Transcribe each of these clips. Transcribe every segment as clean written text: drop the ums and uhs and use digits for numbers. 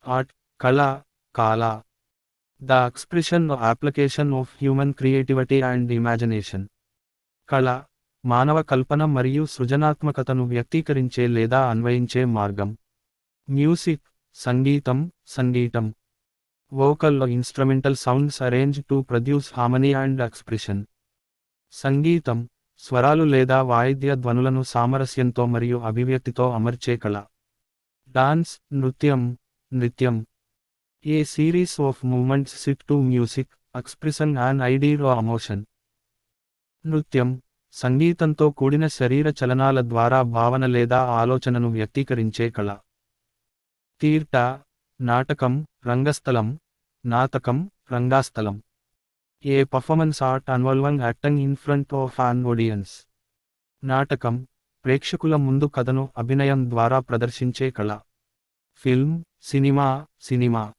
Art, కళ, కాల. The expression application of human creativity and imagination. కళ, మానవ కల్పన మరియు సృజనాత్మకతను వ్యక్తీకరించే లేదా అన్వయించే మార్గం. మ్యూజిక్, సంగీతం, సంగీతం. Vocal instrumental sounds arrange to produce harmony and expression. సంగీతం, స్వరాలు లేదా వాయిద్య ధ్వనులను సామరస్యంతో మరియు అభివ్యక్తితో అమర్చే కళ. డాన్స్, నృత్యం, నృత్యం. A series of movements set to music, expression and idea emotion. నృత్యం, సంగీతంతో కూడిన శరీర చలనాల ద్వారా భావన లేదా ఆలోచనను వ్యక్తీకరించే కళ. తీర్ట, నాటకం, రంగస్థలం, నాటకం, రంగాస్థలం. A performance art involving acting in front of an audience. నాటకం, ప్రేక్షకుల ముందు కథను అభినయం ద్వారా ప్రదర్శించే కళ. Film, cinema, cinema.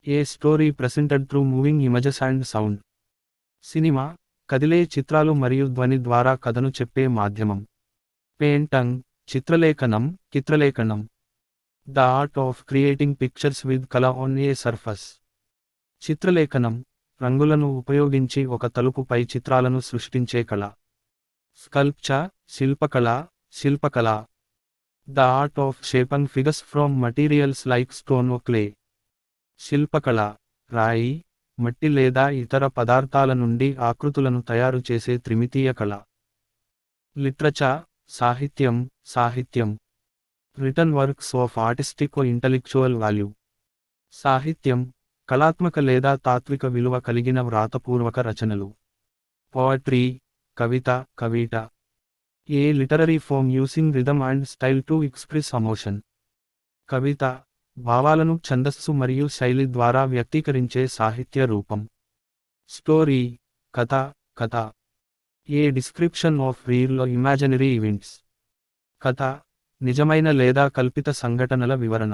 A story presented through moving images and sound. Cinema, కదిలే చిత్రాలు మరియు ధ్వని ద్వారా కథను చెప్పే మాధ్యమం. పెయింటింగ్, చిత్రలేఖనం, చిత్రలేఖనం. The art of creating pictures with colour on a surfers. చిత్రలేఖనం, రంగులను ఉపయోగించి ఒక తలుపుపై చిత్రాలను సృష్టించే కళ. స్కల్ప్చర్, శిల్పకళ, శిల్పకళ. The art of shaping figures from materials like stone or clay. శిల్పకళ, రాయి, మట్టి లేదా ఇతర పదార్థాల నుండి ఆకృతులను తయారు చేసే త్రిమితీయ కళ. లిటరేచర్, సాహిత్యం, సాహిత్యం. Written works of artistic or intellectual value. సాహిత్యం, కళాత్మక లేదా తాత్విక విలువ కలిగిన వ్రాతపూర్వక రచనలు. పోయట్రీ, కవిత, కవిత. A literary form using rhythm and style to express emotion. కవిత, భావాలను ఛందస్సు మరియు శైలి ద్వారా వ్యక్తీకరించే సాహిత్య రూపం. స్టోరీ, కథ, కథ. A description of real imaginary events. కథ, నిజమైన లేదా కల్పిత సంఘటనల వివరణ.